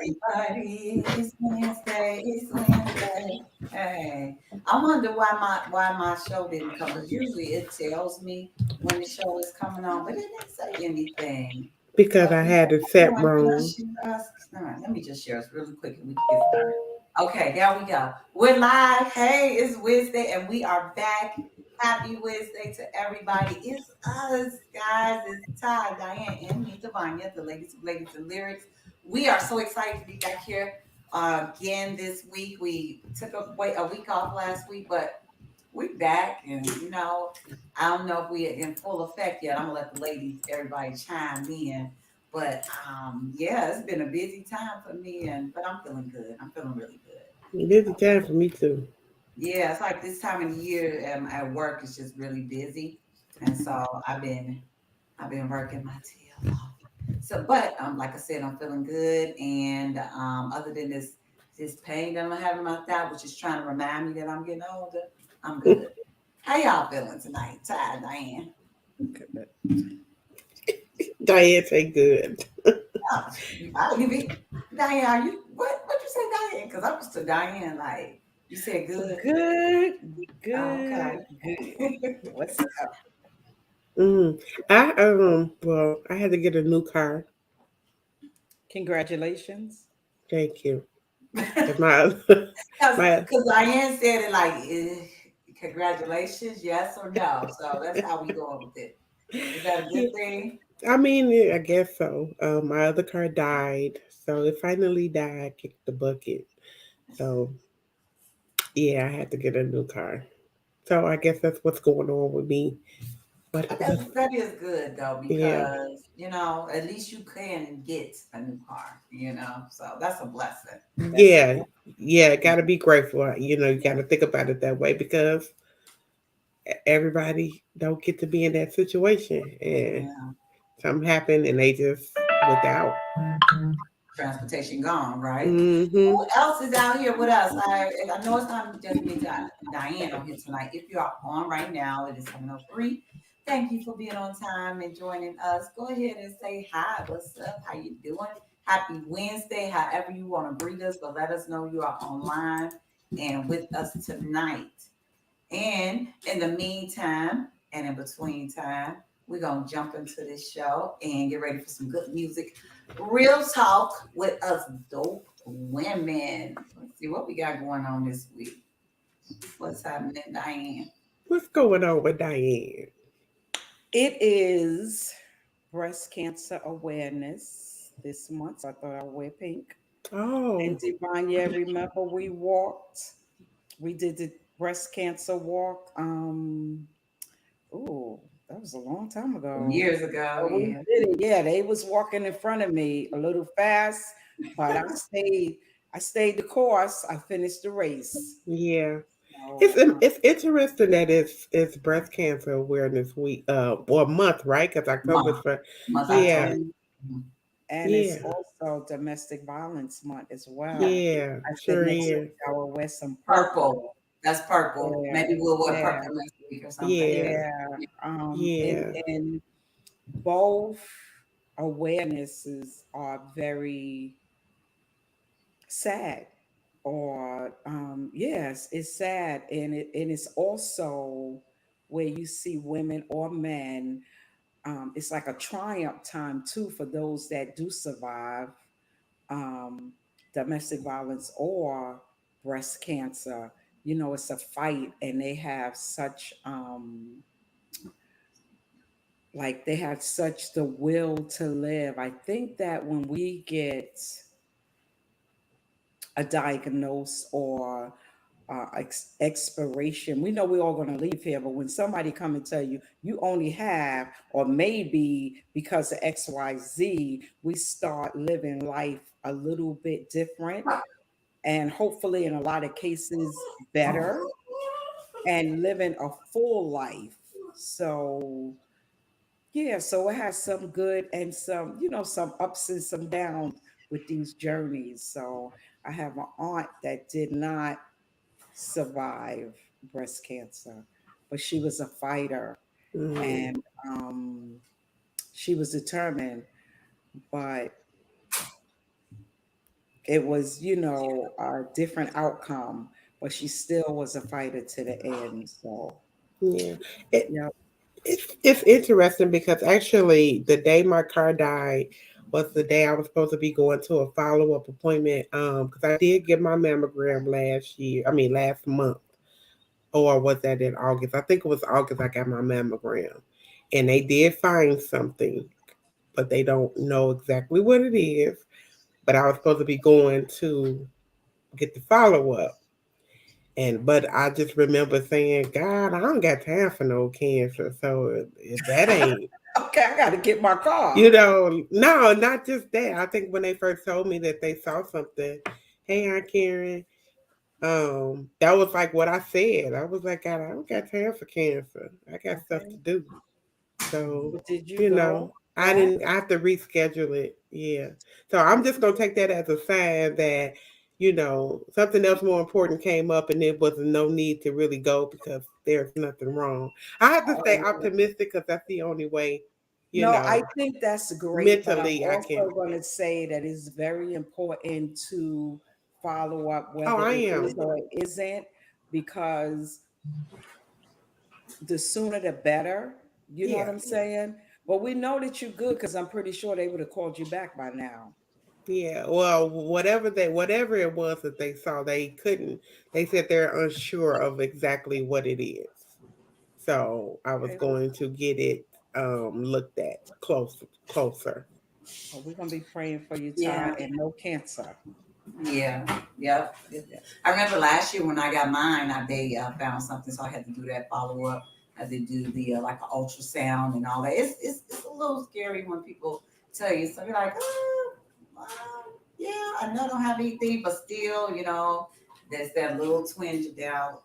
everybody. It's Wednesday. It's Wednesday. Hey, I wonder why my show didn't come. Because usually it tells me when the show is coming on, but it didn't say anything. because But I we had it set anyone can wrong. share us. All right, let me just share us really quick and we can get started. Okay, there we go. We're live. Hey, it's Wednesday and we are back. Happy Wednesday to everybody. It's us, guys. It's Ty, Diane, and me, Devonia, the ladies of Ladies and Lyrics. We are so excited to be back here again this week. We took a week off last week, but we're back. And, I don't know if we're in full effect yet. I'm going to let the ladies, everybody chime in. But yeah, it's been a busy time for me, but I'm feeling good. I'm feeling really good. It is a time for me too. Yeah, it's like this time of the year at work is just really busy, and so I've been working my tail off. So, but like I said, I'm feeling good, and other than this pain that I'm having in my thigh, which is trying to remind me that I'm getting older, I'm good. How y'all feeling tonight, Ty, Diane? Diane say good. Oh, I don't even. Diane, are you what you say, Diane? Because I'm just to Diane like you said good. Good, Oh, good, okay. good. What's up? I had to get a new car. Congratulations. Thank you. And my my Because Diane said it like, congratulations, yes or no. So that's how we going with it. Is that a good thing? I mean, I guess so. My other car died, so it finally died. Kicked the bucket. So yeah, I had to get a new car. So I guess that's what's going on with me. But But that is good though, yeah, because at least you can get a new car. So that's a blessing. That's yeah, yeah. Got to be grateful. You got to think about it that way because everybody don't get to be in that situation, and yeah. something happened, and they just without. Transportation gone, right? Mm-hmm. Who else is out here with us? I know it's not just me, Diane, on here tonight. If you are on right now, it is 7:03. Thank you for being on time and joining us. Go ahead and say hi. What's up? How you doing? Happy Wednesday, however you want to greet us, but let us know you are online and with us tonight. And in the meantime, and in between time, we're going to jump into this show and get ready for some good music. Real talk with us dope women. Let's see what we got going on this week. What's happening, Diane? What's going on with Diane? It is breast cancer awareness this month. So I thought I'd wear pink. And Oh, Divanya, remember we did the breast cancer walk. Oh, that was a long time Some ago. years ago, But we yeah. did it. Yeah, they was walking in front of me a little fast, but I stayed the course. I finished the race. yeah. It's So, it's interesting that it's breast cancer awareness week, or month, right? Because October is Month, for, month yeah, October. and Mhm. and yeah, it's also domestic violence month as well. yeah, I said sure next is. week I will wear some Purple. purple. That's purple. Yeah, Maybe we'll wear yeah, purple next week or something. Yeah, yeah. And yeah. and both awarenesses are very sad. Or yes, it's sad, and it's also where you see women or men. It's like a triumph time too for those that do survive um, domestic violence or breast cancer. It's a fight, and they have such like they have such the will to live. I think that when we get a diagnose or expiration, we know we're all going to leave here, but when somebody come and tell you you only have, or maybe because of XYZ, we start living life a little bit different, and hopefully in a lot of cases better, and living a full life. So yeah, so it has some good and some ups and some downs with these journeys. So I have an aunt that did not survive breast cancer, but she was a fighter, Mm. and she was determined. But it was, a different outcome, but she still was a fighter to the end. So, Yeah. It, yeah. it's interesting because actually the day my car died was the day I was supposed to be going to a follow up appointment. Because I did get my mammogram last year. I mean last month, or was that in August? I think it was August. I got my mammogram, and they did find something, but they don't know exactly what it is. But I was supposed to be going to get the follow up. And but I just remember saying, God, I don't got time for no cancer. So if that ain't, Okay, I got to get my car. you know, no, not just that. I think when they first told me that they saw something, hey, Aunt Karen, that was like what I said. I was like, God, I don't got time for cancer. I got stuff to Okay. do. So, But did you you go know, I back? didn't I have to reschedule it. Yeah. So I'm just gonna take that as a sign that, something else more important came up and there was no need to really go because there's nothing wrong. I have to stay Oh, optimistic because that's the only way, you no, I know, think that's great, but I'm mentally I can. also going to say that it's very important to follow up Oh, whether I it is am. or it isn't, because the sooner the better. You know what Yeah. I'm saying? But we know that you're good because I'm pretty sure they would have called you back by now. Yeah. Well, whatever it was that they saw, they couldn't. They said they're unsure of exactly what it is. So I was Okay, well, going to get it looked at closer. we're going to be praying for you, Ty, Yeah, and no cancer. yeah, yep. Yeah. I remember last year when I got mine, they found something, so I had to do that follow up. I had to do the like an ultrasound and all that. It's a little scary when people tell you, so you're like, oh, yeah, I know I don't have anything, but still, there's that little twinge of doubt.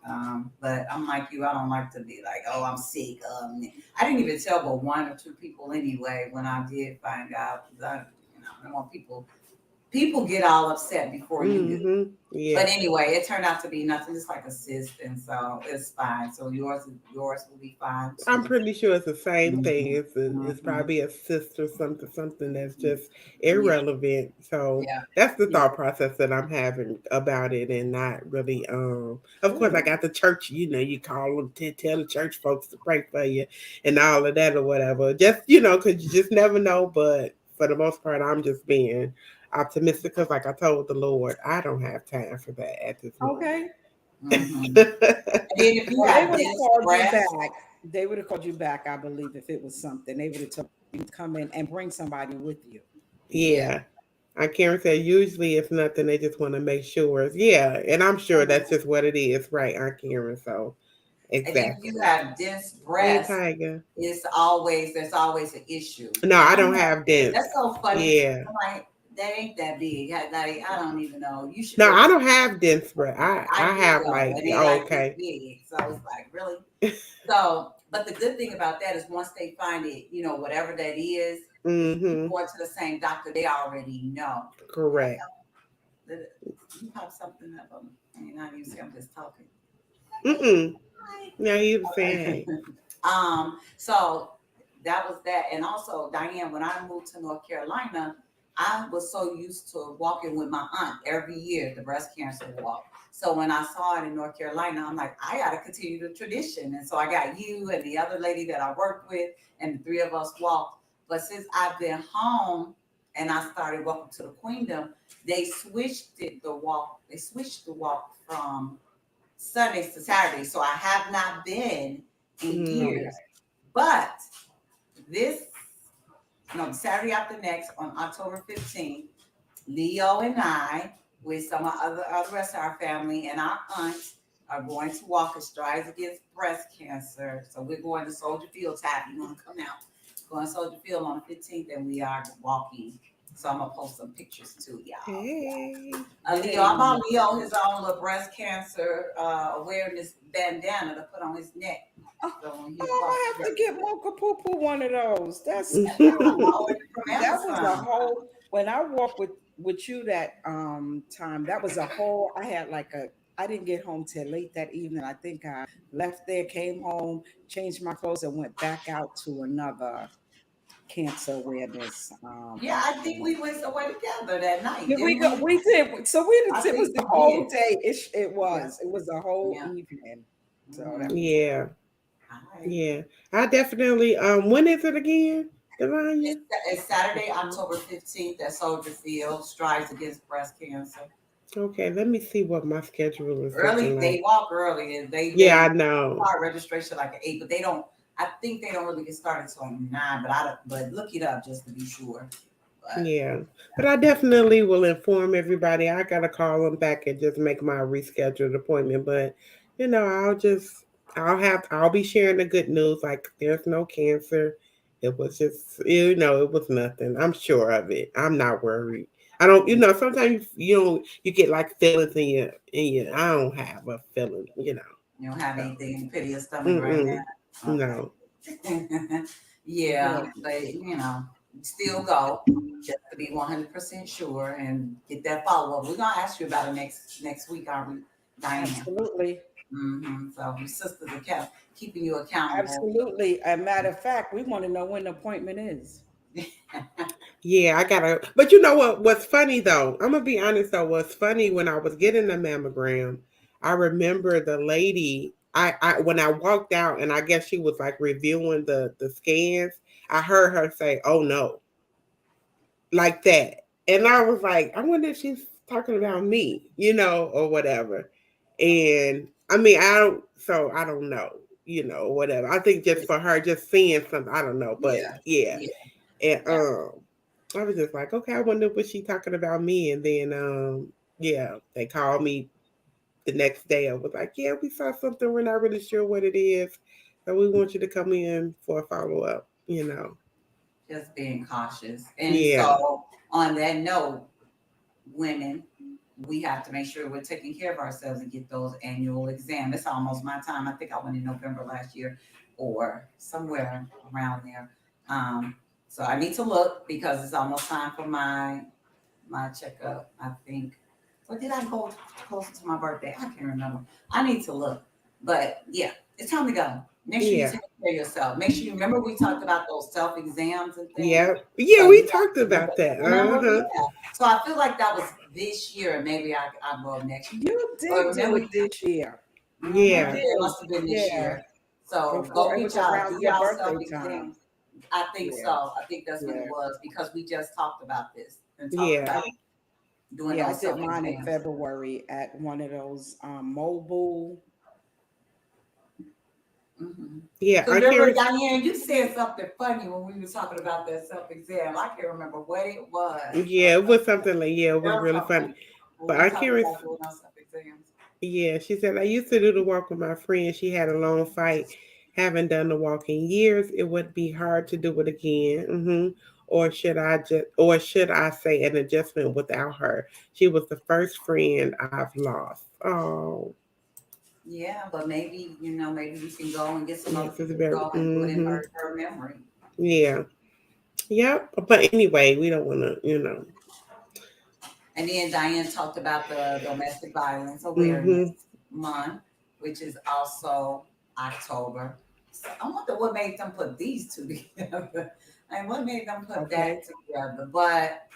But I'm like you, I don't like to be like, oh, I'm sick. I didn't even tell but one or two people anyway when I did find out. 'Cause I don't want people get all upset before you do. Mm-hmm. But Yeah. anyway, it turned out to be nothing, just like a cyst, and so it's fine. So yours will be fine I'm too. pretty sure it's the same thing. Mhm, It's mhm. probably a cyst or something that's just Yeah, irrelevant. So yeah, that's the yeah. thought process that I'm having about it, and not really. Of course, I Good. got the church. You call them to tell the church folks to pray for you, and all of that or whatever. Just because you just never know. But for the most part, I'm just being optimistic because, like I told the Lord, I don't have time for that at this moment. Okay. Hmm. And then if you Well, they have would have dense called you breasts, back. They would have called you back, I believe, if it was something. They would have told you to come in and bring somebody with you. yeah, Yeah. I can't say usually it's nothing. They just want to make sure. Yeah, and I'm sure that's just what it is, right, Aunt Karen? So and if exactly. you have dense Hey, breasts, Tiger. there's always an issue. No, And I I'm don't like, have dents. that's so funny. Yeah. I'm like, that ain't that big. I don't even know. You should be No, able to I see. don't have dents, but I I do have though, like and they oh, like this okay. big. So I was like, really? So, but the good thing about that is once they find it, whatever that is, if you Mm-hmm. go to the same doctor, they already know. Like, Correct. you have something of them. I mean, not even see, I'm just talking. Mm-mm. Yeah, he was saying, hey. So that was that. And also, Diane, when I moved to North Carolina, I was so used to walking with my aunt every year, the breast cancer walk. So when I saw it in North Carolina, I'm like, I got to continue the tradition. And so I got you and the other lady that I worked with, and the three of us walked. But since I've been home and I started walking to the Queendom, they switched the walk from Sundays to Saturdays. So I have not been in Mm. Okay. years. But this, no, Saturday after next on October 15th, Leo and I, with some other rest of our family and our aunt, are going to walk a Strides Against Breast Cancer. So we're going to Soldier Field. Tab, you want to come out? Going to Soldier Field on the 15th, and we are walking. So I'm gonna post some pictures too, y'all. Hey. Leo, I Yay. bought Leo his own little breast cancer awareness bandana to put on his neck. Oh, So when he walks, I have to get Mocha Poo Poo one of those. That's I cute. ordered from That was a Amazon. whole when I walked with you that time, that was a whole I had like a I didn't get home till late that evening. I think I left there, came home, changed my clothes, and went back out to another. cancer awareness. Yeah, I think we went somewhere together that night, Did we didn't go? we? We did. So I it was think the we whole did. day. It Yeah, was. It was a whole yeah. evening. So that Mm-hmm. was good. Yeah. All right. Yeah. I definitely when is it again? Devonia? It's Saturday, October 15th at Soldier Field, Strides Against Breast Cancer. Okay, let me see what my schedule is Early, looking they like. walk early and Yeah, I they know. start registration like at 8, but they don't. I think they don't really get started until 9. But I don't. But look it up just to be sure. But Yeah. But I definitely will inform everybody. I gotta call them back and just make my rescheduled appointment. But I'll be sharing the good news. Like there's no cancer. It was just it was nothing. I'm sure of it. I'm not worried. I don't sometimes you get like feelings in your I don't have a feeling. you don't have So anything in the pit of your stomach right mm-mm, now. no. Okay. Yeah, Yeah, but still go just to be 100% sure and get that follow up. We're gonna ask you about it next week, aren't we, Diane? absolutely, So your sisters are keeping you accountable. absolutely. A matter of fact, we want to know when the appointment is. Yeah, I gotta. But you know what? What's funny though? I'm gonna be honest though. What's funny when I was getting the mammogram, I remember the lady. I when I walked out, and I guess she was like reviewing the scans. I heard her say, "Oh no," like that, and I was like, I wonder if she's talking about me, or whatever. And I mean, I don't know, whatever. I think just for her, just seeing something, I don't know, but Yeah, yeah, yeah, and yeah. I was just like, okay, I wonder was she talking about me? And then yeah, they called me the next day. I was like, yeah, we saw something. We're not really sure what it is. So we want you to come in for a follow up. Just being cautious. And Yeah. so, on that note, women, we have to make sure we're taking care of ourselves and get those annual exams. It's almost my time. I think I went in November last year or somewhere around there. Um, so I need to look because it's almost time for my checkup. I think. Or did I go closer to my birthday? I can't remember. I need to look. But yeah, it's time to go. Make sure you Yeah. take care of yourself. Make sure you remember we talked about those self exams and things. Yeah. Yeah, So we you talked about that. remember? Uh-huh. Yeah. So I feel like that was this year, and maybe I will next year. You But did do remember, it this year. You Yeah. it did. must have been this Yeah. year. So Before go it get was y'all, around do your y'all self birthday time. exams. I think Yeah. so. I think that's what it Yeah. was because we just talked about this and talked Yeah. about doing Yeah, I those did self mine in exams. February at one of those mobile. Yeah. Because I remember, can't Diane, you said something funny when we were talking about that self exam. I can't remember what it was. yeah, it was something like it There was was really funny. something when But we I talked can't about doing our self exams. Yeah, she said, I used to do the walk with my friend. She had a long fight. Haven't done the walk in years. It would be hard to do it again. Or should I say an adjustment without her? She was the first friend I've lost. Oh, Yeah, but maybe we can go and get some other yes, it's people to very. go and do it in her memory. Yeah, yep. But anyway, we don't want to. And then Diane talked about the domestic violence awareness Mm-hmm. month, which is also October. So I wonder what made them put these two together. And what made them put that Okay. together. But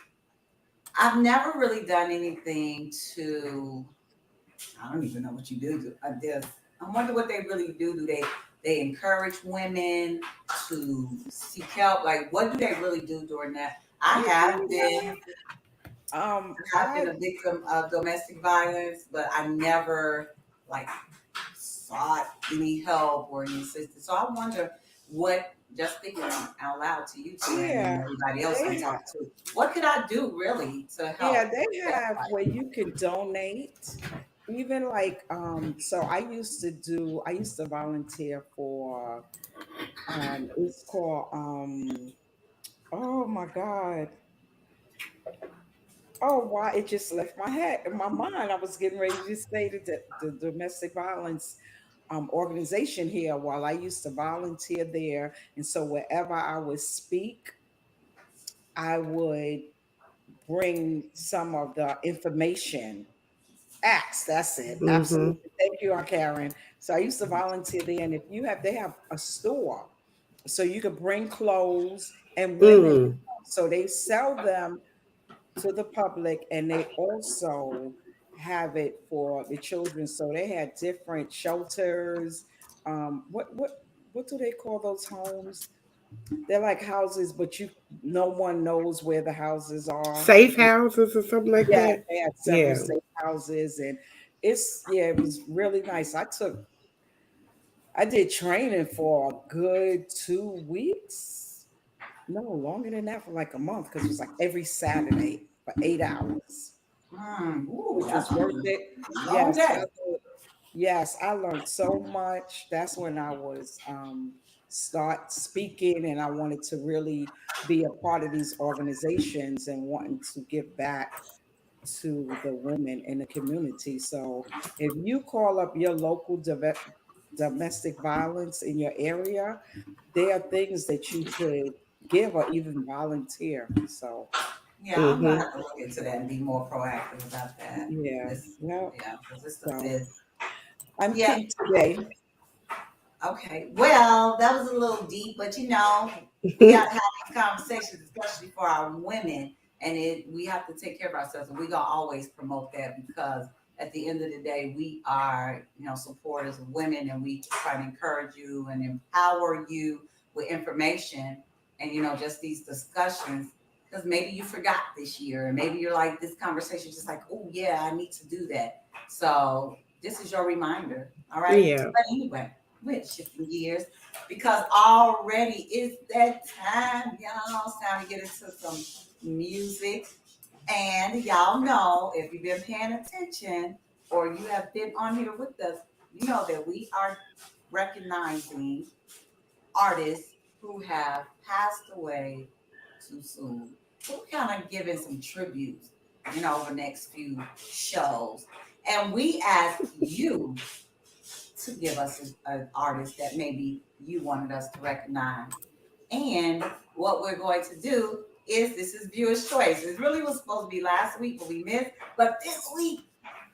I've never really done anything to, I don't even know what you do. I guess I wonder what they really do. Do they encourage women to seek help? Like, what do they really do during that? I You have know, been I've I been a victim of domestic violence, but I never like sought any help or any assistance. So I wonder what, just thinking out loud to you two and yeah, everybody else I'm they have. talking to, what could I do really to Yeah, help they with that have fight? where you can donate. Even like so I used to volunteer for it's called oh my God. Oh, why it just left my head in my mind. I was getting ready to say that the domestic violence organization here while I used to volunteer there. And so wherever I would speak, I would bring some of the information. Acts, that's it. Mm-hmm. Absolutely. Thank you, Karen. So I used to volunteer there, and if they have a store, so you could bring clothes and women. Mm. So they sell them to the public, and they also have it for the children. So they had different shelters. What do they call those homes? They're like houses, but no one knows where the houses are. Safe houses or something like Yeah, that. they had several Yeah. safe houses, and it was really nice. I did training for a good 2 weeks. No, longer than that, for like a month, because it was like every Saturday for 8 hours, Ooh, which that's was worth it. a long Yes, day. yes, I learned so much. That's when I was start speaking, and I wanted to really be a part of these organizations and wanting to give back to the women in the community. So if you call up your local domestic violence in your area, there are things that you could give or even volunteer. So Yeah, I'm gonna Mm-hmm. have to look into that and be more proactive about that. yeah, This, yeah. yeah, because this is So this. I'm Yeah. pink today. Okay. Well, that was a little deep, but we got to have these conversations, especially for our women, and we have to take care of ourselves, and we're gonna always promote that because at the end of the day, we are, supporters of women, and we try to encourage you and empower you with information, and just these discussions. Because maybe you forgot this year, and maybe you're like this conversation, just like, oh yeah, I need to do that. So this is your reminder, all right? Yeah. But anyway, we're shifting gears because already it's that time, y'all. It's time to get into some music. And y'all know if you've been paying attention or you have been on here with us, you know that we are recognizing artists who have passed away too soon. So we're kind of giving some tributes, over the next few shows. And we ask you to give us an artist that maybe you wanted us to recognize. And what we're going to do is this is viewer's choice. It really was supposed to be last week, but we missed. But this week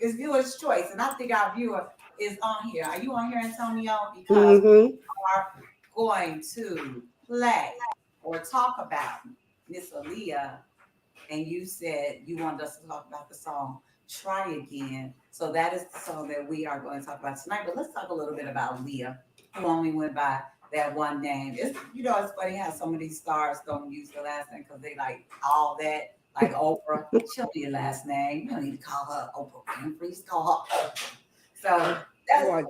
is viewer's choice. And I think our viewer is on here. Are you on here, Antonio? Because Mm-hmm. we are going to play or talk about Miss Aaliyah, and you said you wanted us to talk about the song Try Again. So that is the song that we are going to talk about tonight. But let's talk a little bit about Leah, who only went by that one name. It's funny how some of these stars don't use their last name because they like all that. Like Oprah, she'll be your last name. You don't need to call her Oprah Winfrey. Just call her Oprah. So that's What?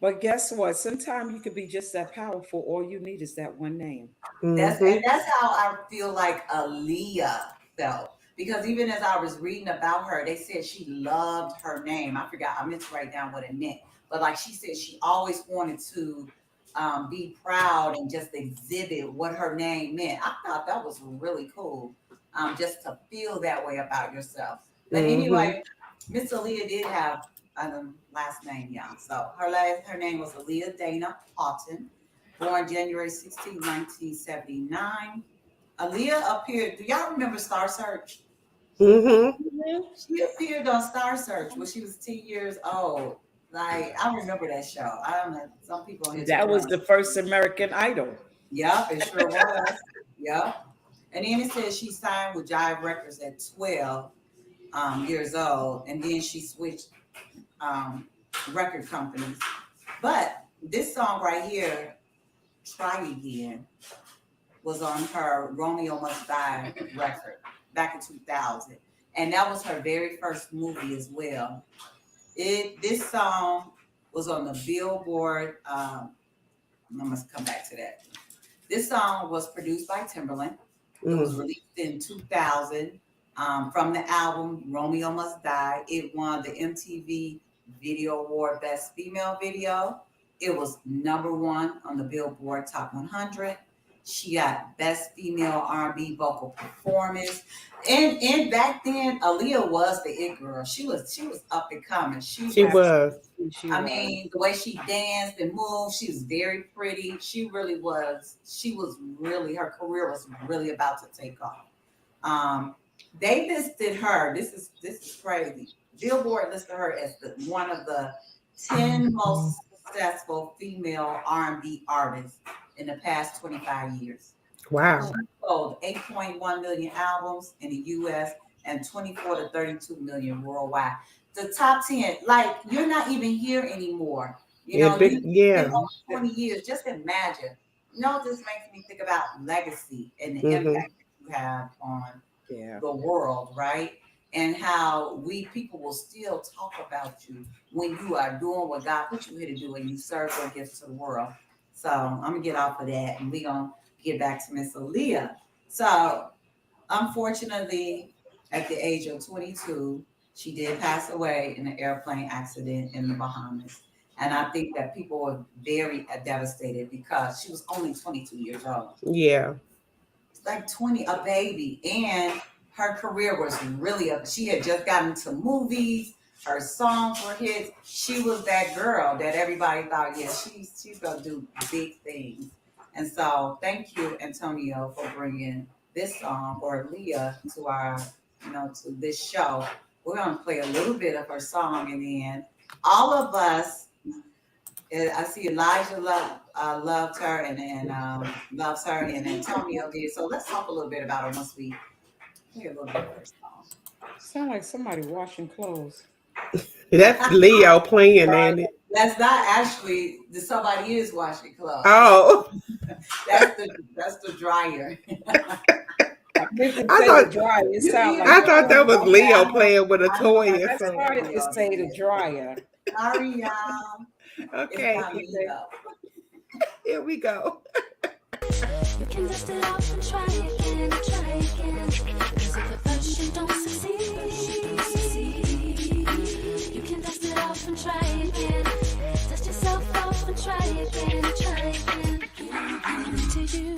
But guess what? Sometimes you could be just that powerful. All you need is that one name. Mm-hmm. That's how I feel like Aaliyah felt. Because even as I was reading about her, they said she loved her name. I forgot, I meant to write down what it meant. But like she said, she always wanted to be proud and just exhibit what her name meant. I thought that was really cool, just to feel that way about yourself. But Mm-hmm. anyway, Miss Aaliyah did have last name, yeah. So her name was Aaliyah Dana Houghton, born January 16, 1979. Aaliyah appeared. Do y'all remember Star Search? Mm-hmm. Mhm. She appeared on Star Search when she was 10 years old. Like, I remember that show. I don't know. Some people on here That took was wrong. the first American Idol. Yep, it sure was. Yep. And then it says she signed with Jive Records at 12 years old. And then she switched um, record companies. But this song right here, Try Again, was on her Romeo Must Die record back in 2000. And that was her very first movie as well. This song was on the Billboard. I must come back to that. This song was produced by Timberland. It was Mm. released in 2000 from the album Romeo Must Die. It won the MTV Video Award Best Female Video. It was number one on the Billboard Top 100. She got Best Female R&B Vocal Performance. And back then, Aaliyah was the it girl. She was up and coming. She was. Absolutely, she I was. mean, the way she danced and moved, she was very pretty. She really was. She was really, her career was really about to take off. Um, they listed her. This is crazy. Billboard listed her as one of the 10 most successful female R&B artists in the past 25 years. Wow. She sold 8.1 million albums in the US and 24 to 32 million worldwide. The top 10, like you're not even here anymore. You Yeah, know, big, you in yeah. over 20 years, just imagine. You know, this makes me think about legacy and the Mm-hmm. impact that you have on Yeah. the world, right? And how we people will still talk about you when you are doing what God put you here to do and you serve your gifts to the world. So I'm gonna get off of that and we're gonna get back to Miss Aaliyah. So unfortunately, at the age of 22, she did pass away in an airplane accident in the Bahamas. And I think that people were very devastated because she was only 22 years old, Yeah. like 20, a baby, and her career was really up. She had just gotten to movies, her songs were hits. She was that girl that everybody thought, yeah, she's gonna do big things. And so thank you, Antonio, for bringing this song or Leah to our, to this show. We're gonna play a little bit of her song, and then all of us, I see Elijah loved her and loves her, and Antonio did. So let's talk a little bit about her once we hear a little bit of her song. Sound like somebody washing clothes. That's Leo playing, ain't it? That's not actually somebody is washing clothes. Oh, That's the dryer. I meant to I say the thought dryer. It You sounds did like I good. thought that was Okay, Leo playing with a I know toy my or I something. started to Antonio say the did. dryer. Sorry, y'all. It's Okay, not me Okay. though. here we go. You can dust it off and try again, try again. 'Cause if at first you don't succeed, you can dust it off and try again. Dust yourself off and try again, try again. I'm into you,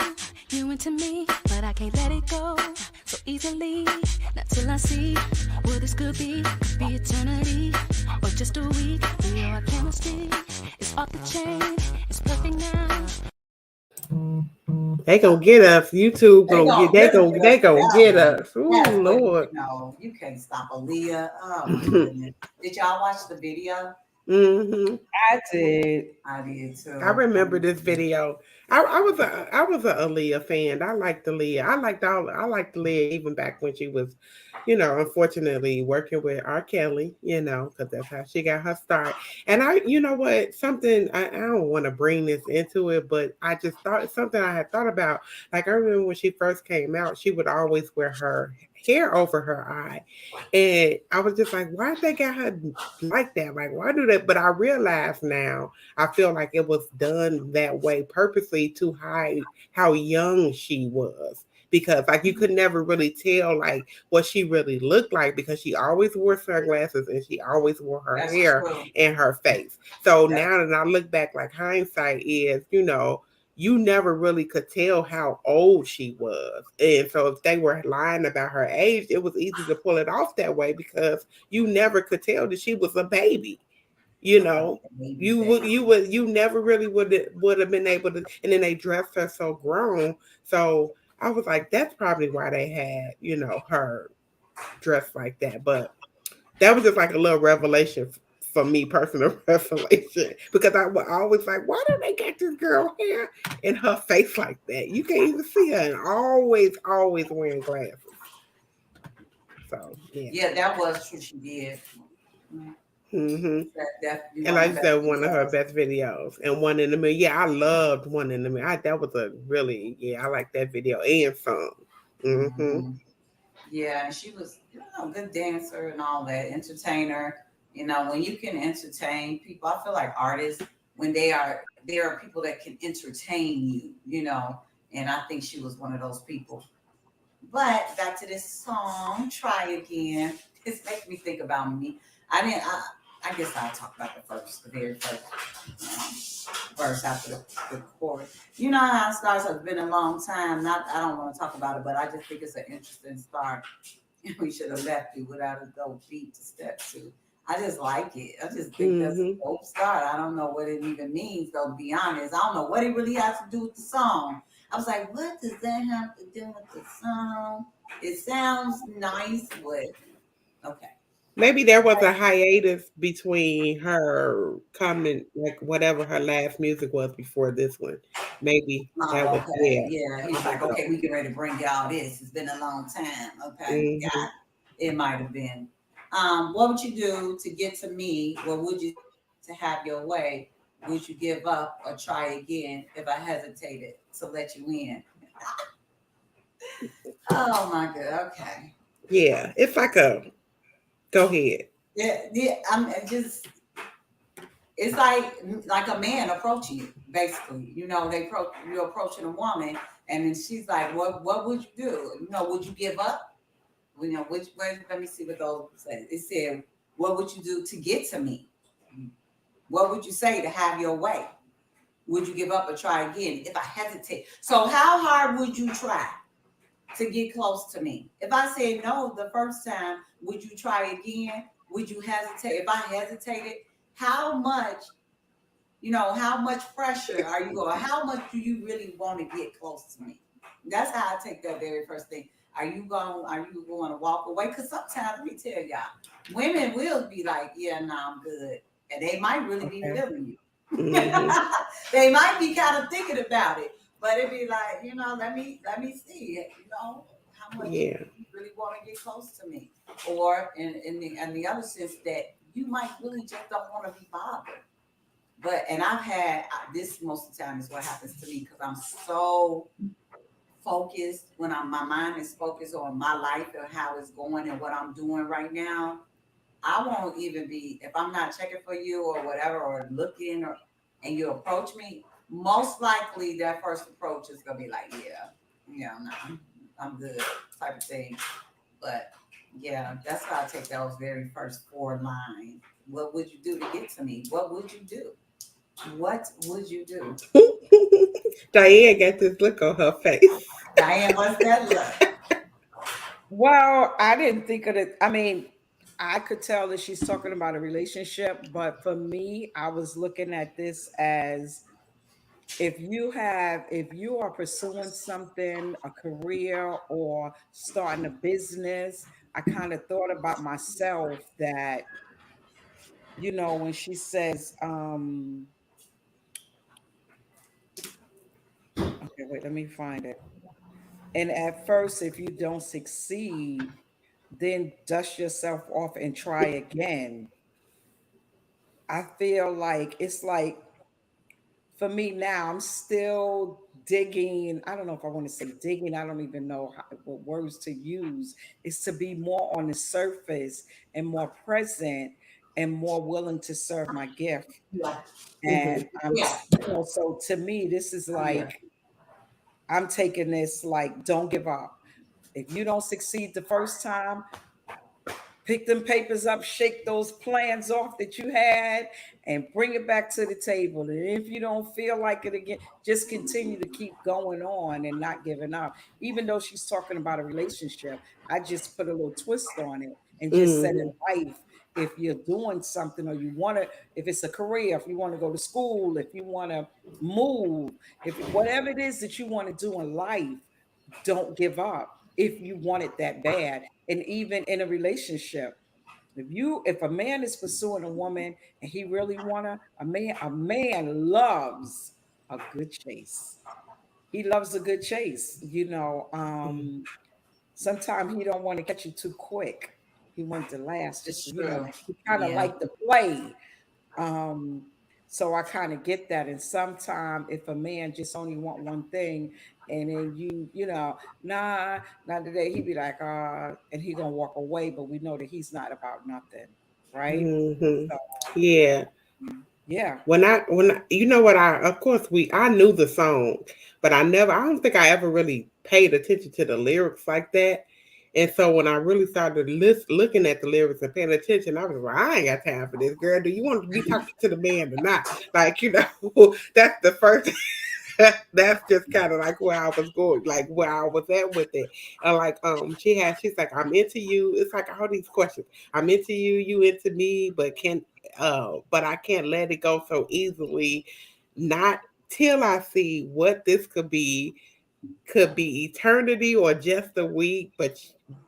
you into me, but I can't let it go so easily. Not till I see what this could be eternity or just a week. You know our chemistry is off the chain, it's perfect now. They gonna get us. YouTube They gonna get. gonna They really gonna. get us They for gonna that get one. us. Ooh, That's what Lord. you can't stop Aaliyah. Oh my goodness. Did y'all watch the video? Hmm. I did. I did too. I remember this video. I was a Aaliyah fan. I liked Aaliyah. I liked Aaliyah even back when she was, unfortunately working with R. Kelly. Because that's how she got her start. And you know what, something I don't want to bring this into it, but I just thought something I had thought about. Like I remember when she first came out, she would always wear her hair over her eye, and I was just like, why they got her like that? Like why do that? But I realize now I feel like it was done that way purposely to hide how young she was. Because like you could never really tell like what she really looked like because she always wore sunglasses and she always wore her That's hair true. and her face. So That's now that I look back, like hindsight is, you never really could tell how old she was. And so if they were lying about her age, it was easy to pull it off that way because you never could tell that she was a baby. You a know, baby you never really would have been able to. And then they dressed her so grown. So I was like, that's probably why they had her dressed like that. But that was just like a little revelation for me, personal revelation, because I was always like, why do they get this girl hair in her face like that? You can't even see her, and always wearing glasses. So yeah. Yeah, that was true. She did. Mm, Hmm. That definitely And one of like the you best said, one of her videos. best videos, and One in a Million. Yeah, I loved One in a Million. That was a really, yeah, I like that video and song. Hmm. Hmm. Yeah, and she was, good dancer and all that, entertainer. When you can entertain people, I feel like artists when there are people that can entertain you, and I think she was one of those people. But back to this song, "Try Again." This makes me think about me. I didn't. I guess I'll talk about the very first verse after the chorus. You know how it starts. It's been a long time. Not. I don't want to talk about it, but I just think it's an interesting start. We should have left you without a dope beat to step to. I just like it. I just think that's a Hmm. dope start. I don't know what it even means, though, to be honest. I don't know what it really has to do with the song. I was like, what does that have to do with the song? It sounds nice, but okay. Maybe there was a hiatus between her coming, like whatever her last music was before this one. maybe that Oh, was, okay. yeah. Yeah. He's like, So, okay, we get ready to bring y'all this. It's been a long time. Okay. hmm Got it. It might have been. What would you do to get to me? What would you to have your way? Would you give up or try again if I hesitated to let you in? Oh my God. Okay. yeah, it's like a go ahead. Yeah. Yeah. I'm just. It's like a man approaching you, basically. You're approaching a woman, and then she's like, "What would you do? Would you give up? Which way? Let me see what those said. It said, "What would you do to get to me? What would you say to have your way? Would you give up or try again if I hesitate?" So, how hard would you try to get close to me? If I said no the first time, would you try again? Would you hesitate? If I hesitated, how much? How much pressure are you going? How much do you really want to get close to me? That's how I take that very first thing. Are you going to walk away? Because sometimes, let me tell y'all, women will be like, yeah, no, I'm good. And they might really be Okay. feeling you. Hmm They might be kind of thinking about it, but it'd be like, let me see, how much Yeah. you really want to get close to me. Or in the other sense that you might really just don't want to be bothered. And I've had this most of the time is what happens to me because I'm so focused when my mind is focused on my life and how it's going and what I'm doing right now. I won't even be if I'm not checking for you or whatever or looking and you approach me. Most likely that first approach is gonna be like, yeah, no, I'm good type of thing. But yeah, that's how I take those very first four lines. What would you do to get to me? What would you do? What would you do? Diane got this look on her face. Diane, what's that look? Well, I didn't think of it. I mean, I could tell that she's talking about a relationship, but for me, I was looking at this as if you are pursuing something, a career or starting a business, I kind of thought about myself that, when she says, okay, wait, let me find it. And at first, if you don't succeed, then dust yourself off and try again. I feel like it's like for me now, I'm still digging. I don't know if I want to say digging. I don't even know what words to use. Is to be more on the surface and more present and more willing to serve my gift. Yeah, And yeah, so to me, this is yeah. like I'm taking this like don't give up. If you don't succeed the first time, pick them papers up, shake those plans off that you had, and bring it back to the table. And if you don't feel like it again, just continue to keep going on and not giving up. Even though she's talking about a relationship, I just put a little twist on it and just said Hmm in life, if you're doing something or you want to, if it's a career, if you want to go to school, if you want to move, if whatever it is that you want to do in life, don't give up if you want it that bad. And even in a relationship, if a man is pursuing a woman and he really wanna a man loves a good chase. He loves a good chase. Sometimes he don't want to catch you too quick. He wants to last just It's true. he kind of Yeah, like to play. um, so I kind of get that. And sometimes if a man just only want one thing, and then nah, not today, he be like, and he gonna walk away. But we know that he's not about nothing, right? hmm So Yeah. yeah, You know what, of course I knew the song, but I don't think I ever really paid attention to the lyrics like that. And so when I really started looking at the lyrics and paying attention, I was like, I ain't got time for this, girl. Do you want to be talking to the man or not? Like, that's the first that's just kind of like where I was going, like where I was at with it. And like she's like, I'm into you. It's like all these questions. I'm into you, you into me, but I can't let it go so easily. Not till I see what this could be could be eternity or just a week, but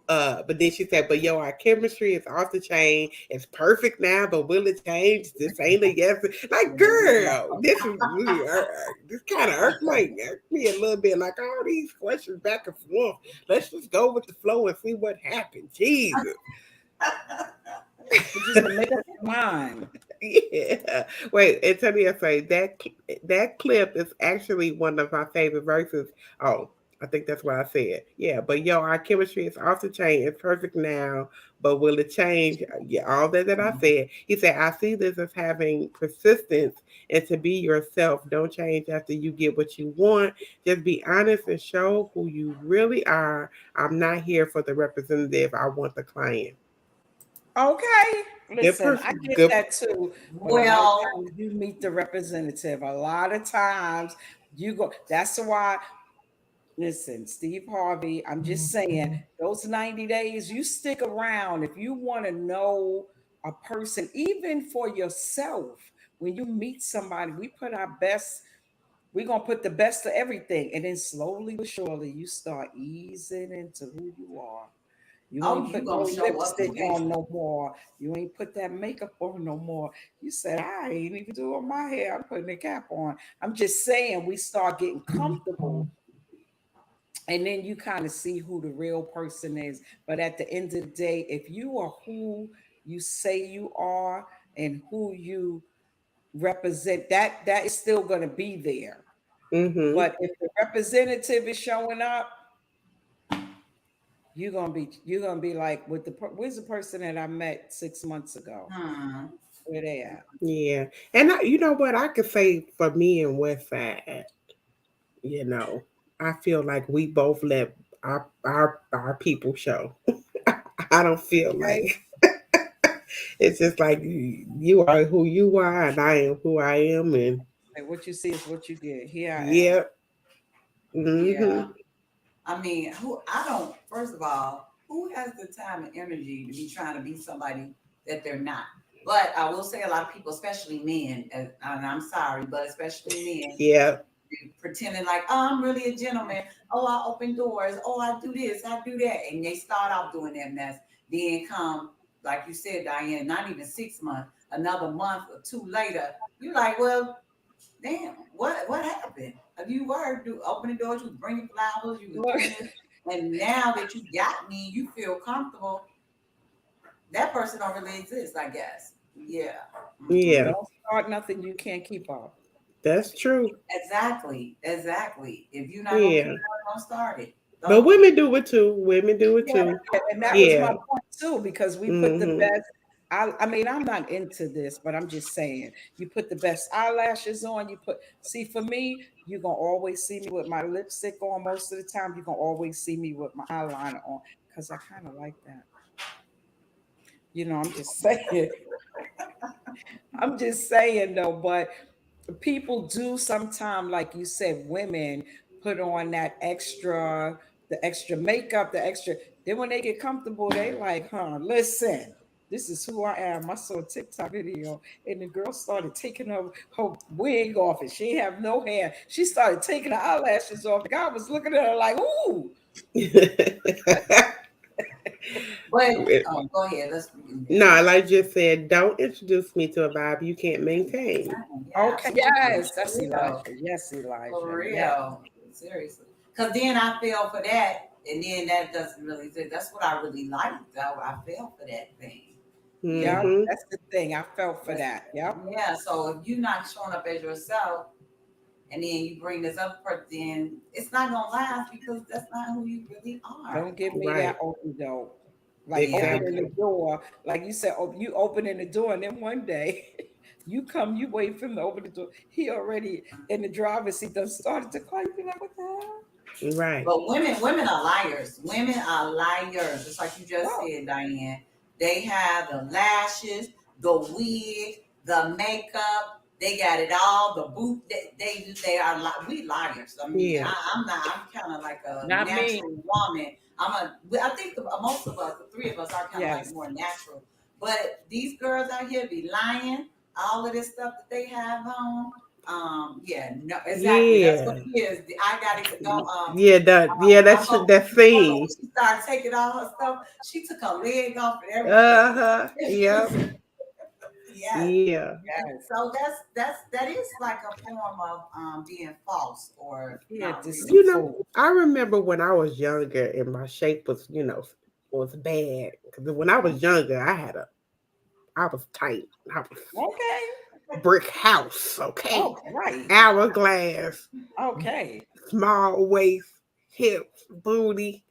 then she said, but yo, our chemistry is off the chain. It's perfect now, but will it change? This ain't a yes. Like, girl, this is really this kind of irked me a little bit. Like all these questions back and forth. Let's just go with the flow and see what happens. Jesus. But just to make up your mind. Yeah. Wait, and tell me, say that clip is actually one of my favorite verses. Oh, I think that's what I said. Yeah, but yo, our chemistry is off the chain. It's perfect now, but will it change? Yeah, all that I said. He said, I see this as having persistence and to be yourself. Don't change after you get what you want. Just be honest and show who you really are. I'm not here for the representative. I want the client. Okay. Good Listen, I person. get Good. that too. But a lot of Well, times you meet the representative. A lot of times you go, that's why, listen, Steve Harvey, I'm just saying, those 90 days, you stick around. If you want to know a person, even for yourself, when you meet somebody, we put our best, we're going to put the best of everything. And then slowly but surely, you start easing into who you are. You oh, ain't you put gonna no show up lipstick on eventually. no more. You ain't put that makeup on no more. You said, I ain't even doing my hair. I'm putting a cap on. I'm just saying, we start getting comfortable. And then you kind of see who the real person is. But at the end of the day, if you are who you say you are and who you represent, that is still going to be there. Mm-hmm. But if the representative is showing up, you're gonna be like with where's the person that I met 6 months ago? Hmm. Where they at? Yeah, and you know what I could say for me and West Side, you know, I feel like we both let our people show. I don't feel Okay. like it's just like you are who you are, and I am who I am, and Like what you see is what you get. Here I am. yeah, Yeah. mm-hmm, I mean, who I don't. First of all, who has the time and energy to be trying to be somebody that they're not? But I will say, a lot of people, especially men, and I'm sorry, but especially men, yeah, pretending like, oh, I'm really a gentleman. Oh, I open doors. Oh, I do this. I do that. And they start off doing that mess. Then come, like you said, Diane, not even 6 months, another month or two later, you're like, well, damn, what happened? You were opening doors, you was bringing flowers, you was Look, doing this, and now that you got me, you feel comfortable. That person don't really exist, I guess. Yeah. Hmm. yeah. don't start nothing you can't keep up. That's true. Exactly. Exactly. If you're not gonna keep Yeah, on, don't start it. but Don't. women do it too. Women do it Yeah, too. and that was my Yeah. point too, because we put the Mm-hmm. best. I mean, I'm not into this, but I'm just saying, you put the best eyelashes on. You put, see, for me, you're gonna always see me with my lipstick on most of the time. You're gonna always see me with my eyeliner on because I kind of like that. I'm just saying. I'm just saying though, but people do sometimes, like you said, women put on that extra, the extra makeup, the extra. Then when they get comfortable, they like, huh, listen, this is who I am. I saw a TikTok video and the girl started taking her wig off and she didn't have no hair. She started taking her eyelashes off. The guy was looking at her like, ooh. But go ahead. Let's. Yeah. No, like just said, don't introduce me to a vibe you can't maintain. Yeah. Okay, Absolutely. yes, that's For Elijah. real. Yes, For Elijah. Yeah. real. Seriously. Because then I fell for that, and then that doesn't really. That's what I really liked. I fell for that thing. Yeah. Yep, Mm-hmm. that's the thing. I felt for That's, that. Yep. yeah. So if you're not showing up as yourself, and then you bring this up person, then it's not gonna last because that's not who you really are. Don't give me that Right. open door. Like Yeah. opening the Exactly. door. Like you said, oh, you opening the door, and then one day you come, you wait for him to open the door. He already in the driver's seat done started to call. You be like, what the hell? Right. But women are liars. Women are liars. Just like you just Well, said, Diane. They have the lashes, the wig, the makeup. They got it all. The boot. They are we liars. I mean, Yeah. I'm not. I'm kind of like a not me. natural woman. I think most of us, the three of us, are kind of like Yes. more natural. But these girls out here be lying. All of this stuff that they have on. Yeah, no, exactly. That's what Yeah. it is. I gotta go. Yeah, I'm gonna that keep going. When scene. she started taking all her stuff, she took her leg off and everything. Uh-huh. Yep. Yes, Yeah. and Yes. so that is like a form of being false or Yeah, not real. I remember when I was younger and my shape was, was bad. Because when I was younger, I was tight. I was Okay. brick house, okay? Oh, right. Hourglass, Okay. small waist, hips, booty.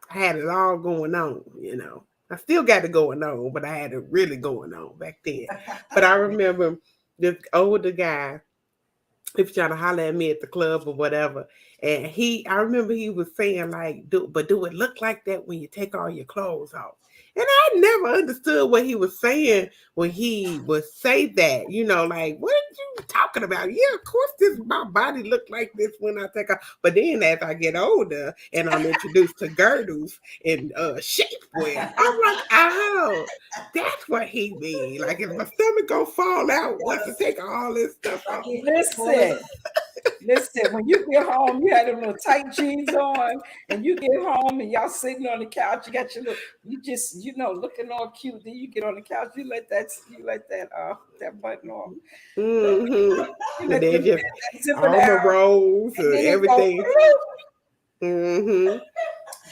I had it all going on. I still got it going on, but I had it really going on back then. But I remember this older guy, he was trying to holler at me at the club or whatever. And I remember he was saying like, do it look like that when you take all your clothes off? And I never understood what he was saying when he would say that. Like, what are you talking about? Yeah, of course my body look like this when I take off. But then as I get older and I'm introduced to girdles and shapewear, I'm like, oh, that's what he mean. Like, if my stomach gonna fall out once I take all this stuff Like off. pull it. Listen, listen, when you get home, you had them little tight jeans on, and you get home and y'all sitting on the couch, you got your little, you just, looking all cute. Then you get on the couch, that button off. Mm-hmm. You And let then them just zipper armor down, rolls and and then it go, everything. Mm-hmm.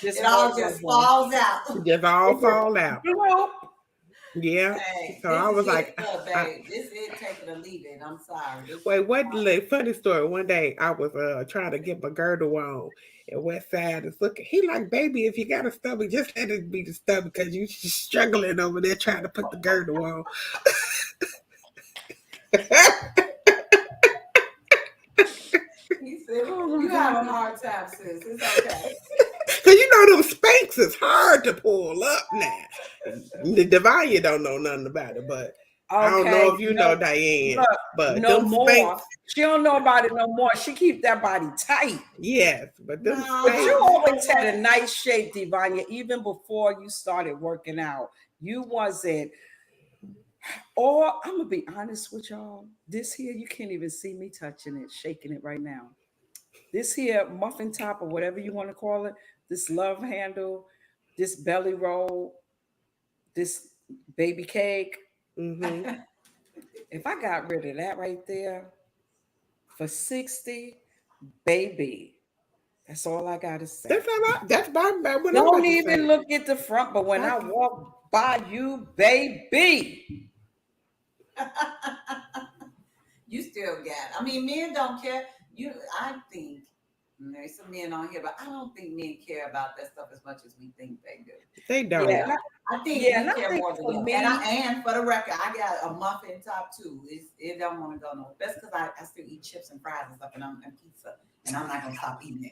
just It all one just one. falls out. Just all fall out. Bloop. Yeah. Hey, So this I is was it. like, Look, babe, this is it. Take it or leave it. I'm sorry. This wait, what? Like, funny story. One day I was trying to get my girdle on, and West Side is looking. He like, baby, if you got a stomach, just let it be the stomach because you struggling over there trying to put the girdle on. he said, Oh my you have a God. hard time, sis. It's okay. Cause those Spanx is hard to pull up now. The Devonia don't know nothing about it, but I don't know Okay, if you know no, Diane, look, but no them Spanx, more. She don't know about it no more. She keep that body tight. yes, but them But Spanx, you No, you know always had what? a nice shape, Divania, even before you started working out. You wasn't, or I'm gonna be honest with y'all. This here, you can't even see me touching it, shaking it right now. This here muffin top or whatever you want to call it, this love handle, this belly roll, this baby cake. mm-hmm. If I got rid of that right there for 60, baby, that's all I gotta say. That's what I'm Don't about to even say. look at the front, but when I That's walk by you, baby, You still got. I mean, men don't care. I think there's some men on here, but I don't think men care about that stuff as much as we think they do. they You yeah, don't. know, and I, I think yeah, we and I care think more than for them. And me, for the record, I got a muffin top too. It don't want to go nowhere. That's because I still eat chips and fries and stuff, and pizza, and I'm not gonna stop eating it.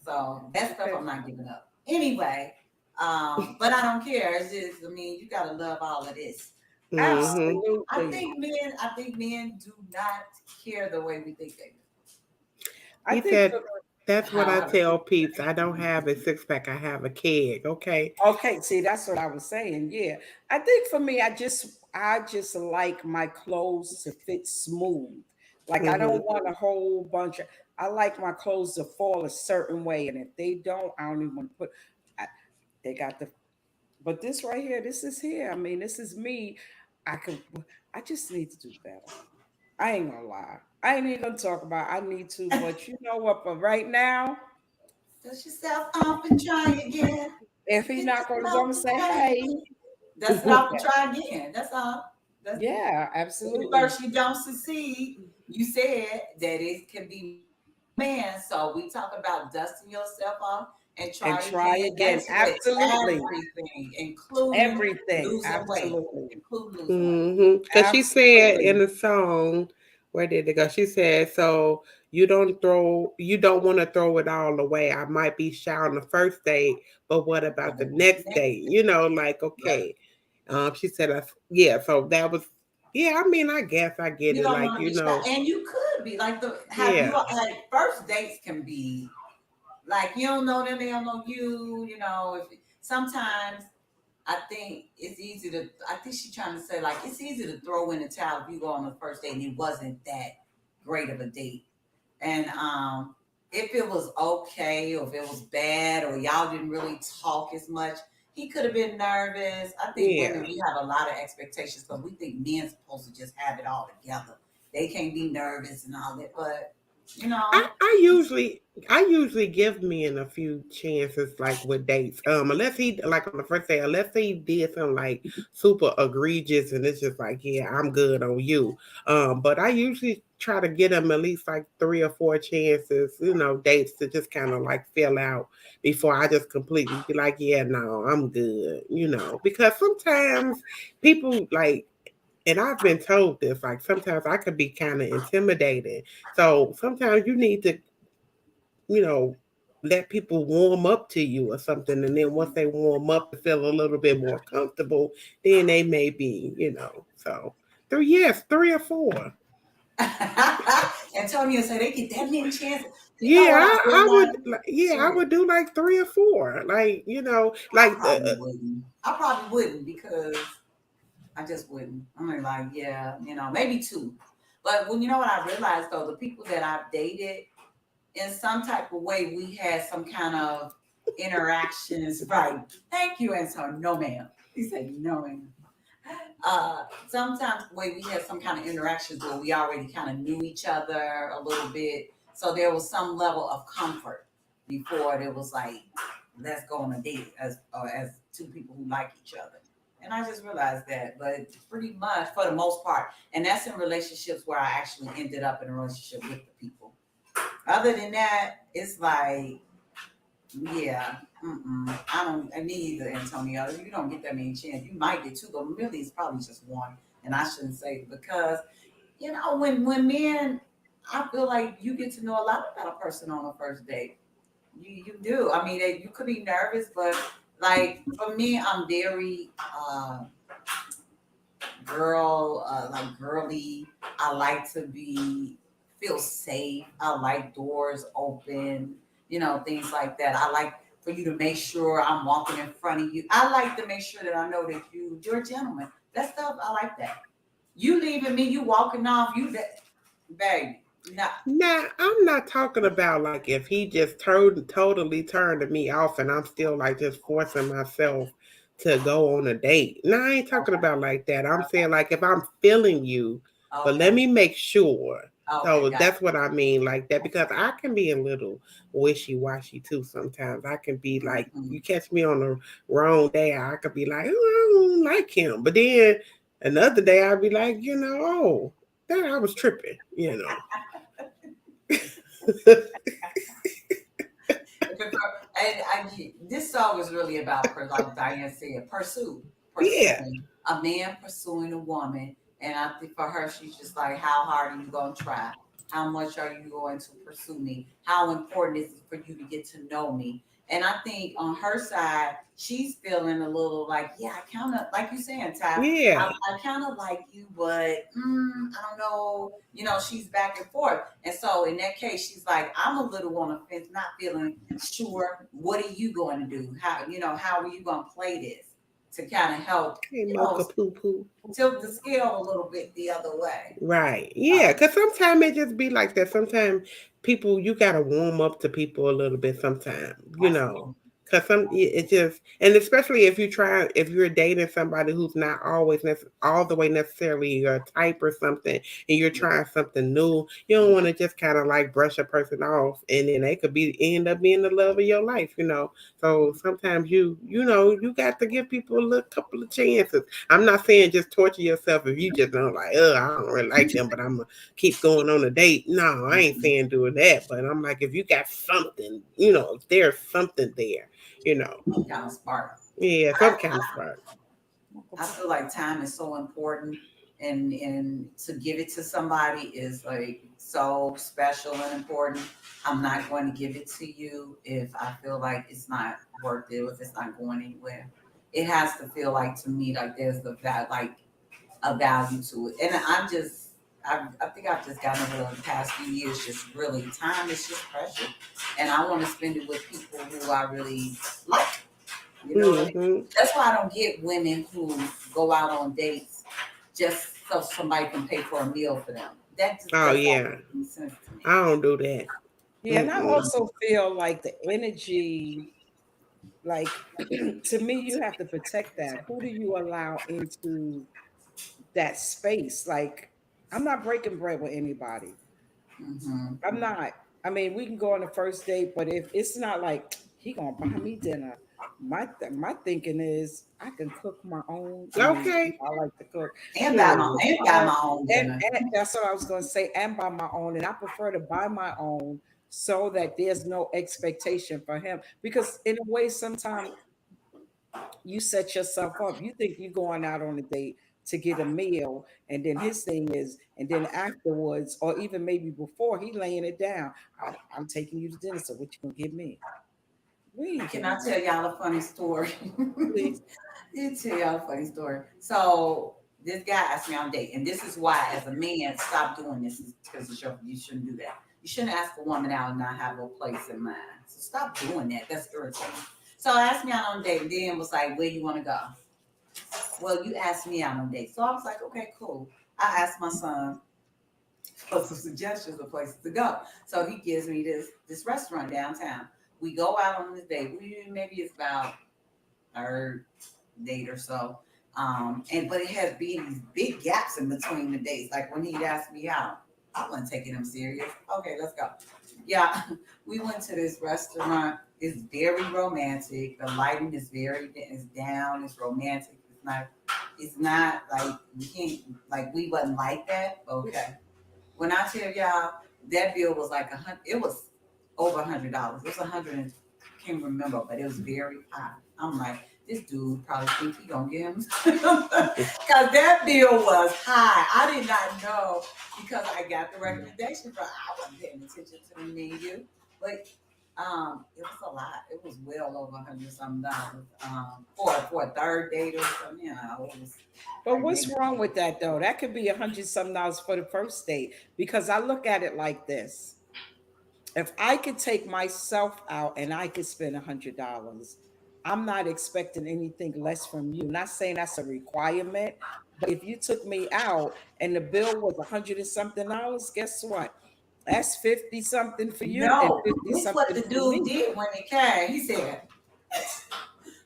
So that stuff okay, I'm not giving up. Anyway, but I don't care. It's just, I mean, you gotta love all of this. Mm-hmm. absolutely. I think men do not care the way we think they do. I He think said, for that's what I However, tell peeps. I don't have a six pack. I have a keg. Okay. okay, see, that's what I was saying. Yeah, I think for me, I just like my clothes to fit smooth. Like I Mm-hmm. don't want a whole bunch of. I like my clothes to fall a certain way, and if they don't, I don't even want to put. I, they got the, but this right here, this is here. I mean, this is me. I could. I just need to do better. I ain't gonna lie. I ain't even gonna talk about. I need to, but you know what? For right now, dust yourself off and try again. if he Get not gonna yourself go and and say, try "Hey," again. Dust it off and try again. That's all. That's yeah, If absolutely. first you don't succeed, you said that it can be man. So we talk about dusting yourself off and And try try again. again. That's with Absolutely. everything, including Everything. losing weight. Absolutely. Including losing weight. Mm-hmm. Because she said Absolutely. in the song, where did it go? She said, so you don't want to throw it all away. I might be shy on the first date, but what about But the the next next, date? Like, yep. okay. She said, yeah, so that was, yeah, I mean, I guess I get You it. don't Like, want to be shy, and you could be like the have you yeah, like first dates can be like you don't know them, they don't know you. You know, if sometimes I think it's easy I think she's trying to say like it's easy to throw in the towel if you go on the first date and it wasn't that great of a date. And if it was okay or if it was bad or y'all didn't really talk as much, he could have been nervous. I think Yeah. women, we have a lot of expectations because we think men's supposed to just have it all together. They can't be nervous and all that. But, you I, know, I usually I usually give men a few chances like with dates. Unless he like on the first day, unless he did something like super egregious and it's just like, yeah, I'm good on you. But I usually try to get him at least like 3 or 4 chances, dates to just kind of like fill out before I just completely be like, yeah, no, I'm good. Because sometimes people like and I've been told this, like sometimes I could be kind of intimidated. So sometimes you need to, you know, let people warm up to you or something. And then once they warm up and feel a little bit more comfortable, then they may be. So three, yes, 3 or 4. Antonio said they get that many chances. You know Yeah, what I I realized? would. Yeah, I Sure. would do like 3 or 4. Like I probably wouldn't. I probably wouldn't because I just wouldn't. I'm like, yeah, maybe 2. But when you know what I realized though, the people that I've dated, in some type of way, we had some kind of interactions. Right. Thank you, Antonio. No, ma'am. He said, no, ma'am. Sometimes the way we had some kind of interactions where we already kind of knew each other a little bit. So there was some level of comfort before it was like, let's go on a date as 2 people who like each other. And I just realized that, but pretty much for the most part, and that's in relationships where I actually ended up in a relationship with the people. Other than that, it's like, yeah, I don't. I need either, Antonio. You don't get that many chances. You might get 2, but really, it's probably just 1. And I shouldn't say because when men, I feel like you get to know a lot about a person on a first date. You do. I mean, you could be nervous, but like for me, I'm very like girly. I like to be feel safe. I like doors open, things like that. I like for you to make sure I'm walking in front of you. I like to make sure that I know that you're a gentleman. That stuff, I like that. You leaving me, you walking off, baby. No. Nah, I'm not talking about like if he just totally turned me off and I'm still like just forcing myself to go on a date. No, I ain't talking Okay. about like that. I'm saying like if I'm feeling you, but let Okay. me make sure. Okay. So Got that's what I mean, like that, because I can be a little wishy washy too sometimes. I can be it. like, Mhm. you catch me on the wrong day, I could be like, oh, I don't like him. But then another day, I'd be like, oh, that I was tripping. This song is really about, like Diane said, Yeah. pursuing a man, pursuing a woman. And I think for her, she's just like, how hard are you going to try? How much are you going to pursue me? How important is it for you to get to know me? And I think on her side, she's feeling a little like, yeah, I kind of, like you saying, Ty, Yeah. I kind of like you, but I don't know. She's back and forth. And so in that case, she's like, I'm a little on the fence, not feeling sure. What are you going to do? How are you going to play this to kind of help, Hey, mocha poo poo. tilt the scale a little bit the other way? Right. Yeah. Because sometimes it just be like that. Sometimes people, you got to warm up to people a little bit sometimes. Absolutely. Because it just, and especially if you're dating somebody who's not always all the way necessarily your type or something, and you're Yeah. trying something new, you don't want to just kind of like brush a person off, and then they could end up being the love of your life. So sometimes you got to give people a little couple of chances. I'm not saying just torture yourself if you just don't like, I don't really like them, but I'm gonna keep going on a date. No, I ain't Mhm. saying doing that, but I'm like, if you got something, if there's something there, you know, Kind of spark. yeah, some kind of spark. I feel like time is so important, and to give it to somebody is like so special and important. I'm not going to give it to you if I feel like it's not worth it, if it's not going anywhere. It has to feel like to me like there's like a value to it, and I think I've just gotten over the past few years. Just really, time is just precious, and I want to spend it with people who I really like. You know what I mean? Hmm. That's why I don't get women who go out on dates just so somebody can pay for a meal for them. That just Oh does not yeah, make any sense to me. I don't do that. Yeah, and I Mm-mm. also feel like the energy, like to me, you have to protect that. Who do you allow into that space? Like, I'm not breaking bread with anybody. Hmm. I'm not. I mean, we can go on a first date, but if it's not like he gonna buy me dinner, my thinking is I can cook my own. I mean, Okay. I like to cook. And I buy can my Period. cook and my buy own, my own and, dinner. and that's what I was gonna say, and buy my own. And I prefer to buy my own so that there's no expectation for him. Because in a way, sometimes you set yourself up. You think you're going out on a date to get a meal, and then his thing is, and then afterwards, or even maybe before, he laying it down. I'm taking you to dinner, so what you gonna give me? We ain't Can doing I that, tell y'all a funny story? please. Let tell y'all a funny story. So this guy asked me on a date, and this is why, as a man, stop doing this because you shouldn't do that. You shouldn't ask a woman out and not have a place in mind. So stop doing that. That's irritating. So I asked me out on a date, and then was like, "Where you want to go?" Well, you asked me out on a date, so I was like, "Okay, cool." I asked my son for some suggestions of places to go. So he gives me this restaurant downtown. We go out on this date. We maybe it's about third date or so. And but it has been these big gaps in between the dates. Like when he'd ask me out, I wasn't taking him serious. Okay, let's go. Yeah, we went to this restaurant. It's very romantic. The lighting is it's down. It's romantic. It's not like we can't like we wasn't like that. Okay. When I tell y'all that bill was like it was over $100. It was 100 and can't remember, but it was very high. I'm like, this dude probably think he gonna get him because that bill was high. I did not know because I got the recommendation, but I wasn't paying attention to the menu. But it was a lot. It was well over $100 for a third date or something. You know, it was But like what's maybe. wrong with that though? That could be $100 for the first date. Because I look at it like this: if I could take myself out and I could spend $100, I'm not expecting anything less from you. Not saying that's a requirement, but if you took me out and the bill was 100 and something dollars, guess what? That's 50 something for you and No, 50 this what something the for dude me. did when it came. He said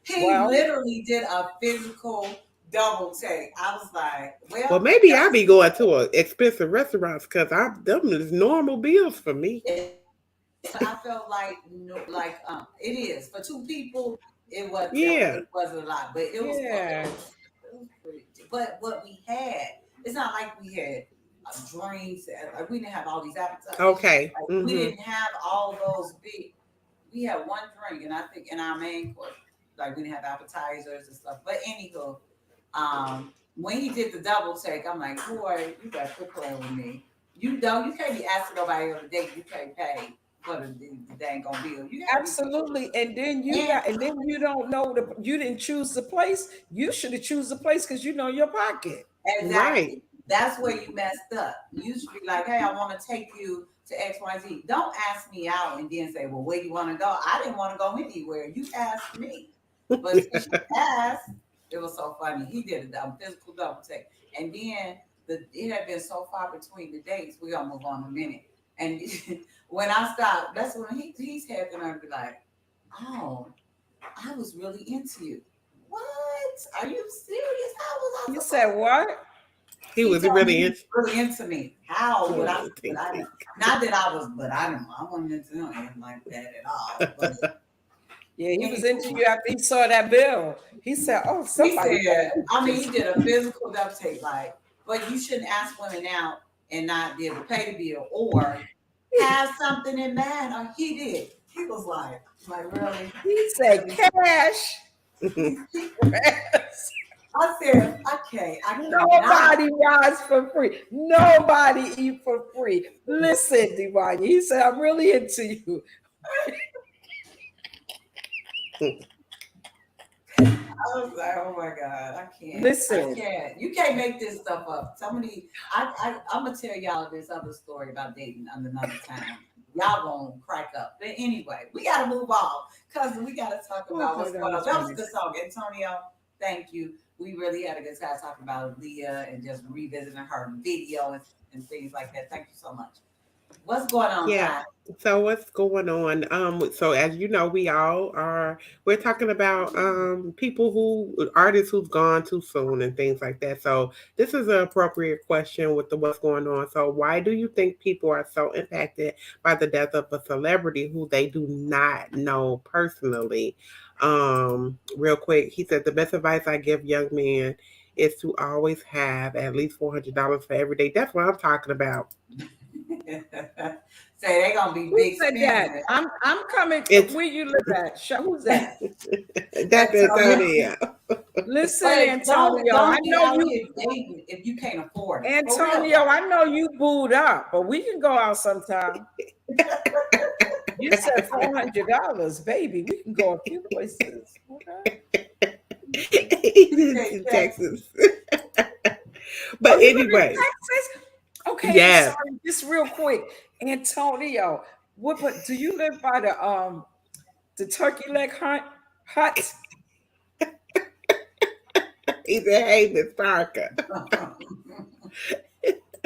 he Well, literally did a physical double take. I was like, Well, well, maybe I that's be going to a expensive restaurants because I them is normal bills for me. I felt like no, like it is for two people. Yeah. It wasn't a lot, but yeah. it was pretty. But what we had, it's not like we had drinks. Like we didn't have all these appetizers. Okay. Like we Mm-hmm. didn't have all those big. We had one drink, and I think in our main course, like we didn't have appetizers and stuff. But anywho, when he did the double take, I'm like, boy, you better quit playing with me. You can't be asking nobody on a date. You can't pay for the dang on bill. You gotta be Absolutely. And then you and got, and then you don't know you didn't choose the place. You should have choose the place because you know your pocket. Right. exactly. That's where you messed up. You should be like, hey, I want to take you to XYZ. Don't ask me out and then say, well, where you want to go? I didn't want to go anywhere. You asked me. But since you asked, it was so funny. He did a physical double take. And then it had been so far between the dates. We're going to move on in a minute. And when I stopped, that's when he's had the nerve to be like, oh, I was really into you. What? Are you serious? How was I You supposed said to? what? He He was told me really he in. was really into me. How would I? Oh, But tink, I tink. not that I was, but I didn't. I wasn't into him like that at all. But Yeah, he was into anywho, you after he saw that bill. He said, "Oh, he somebody said, gonna I like mean, this." he did a physical double take, like, but you shouldn't ask women out and not be able to pay the bill or have something in mind. Or he did. He was like really, He said, really. "Cash." He, I said, okay, I cannot. Nobody rides for free. Nobody eat for free. Listen, Devonia. He said, "I'm really into you." I was like, oh my God, I can't. I Listen, can't. You can't make this stuff up. Somebody, I'm gonna tell y'all this other story about dating another time. Y'all gonna crack up. But anyway, we gotta move on because we gotta talk oh, about God, what's that going on. was That was a funny. good song, Antonio. Thank you. we really had a good time talking about Leah and just revisiting her video and things like that. Thank you so much. What's going on, Yeah. Ty? So what's going on? So as you know, we're talking about people who artists who've gone too soon and things like that. So this is an appropriate question with the what's going on. So why do you think people are so impacted by the death of a celebrity who they do not know personally? Real quick, he said the best advice I give young men is to always have at least $400 for every day. That's what I'm talking about. Say they gonna be Who big said that? spenders. I'm coming. It's Where you live at? Who's that? that's Antonio. Antonio. Listen, But Antonio. I don't get know out you, here dating if you can't afford it. For real Antonio. though. I know you booed up, but we can go out sometime. You said $400, baby. We can go a few places. Okay. He's Okay, in Texas. Texas. Oh, But you live in anyway, Texas? Okay, I'm yes. sorry. Just real quick, Antonio. What? But do you live by the turkey leg hut? He said, hey, Miss Parker.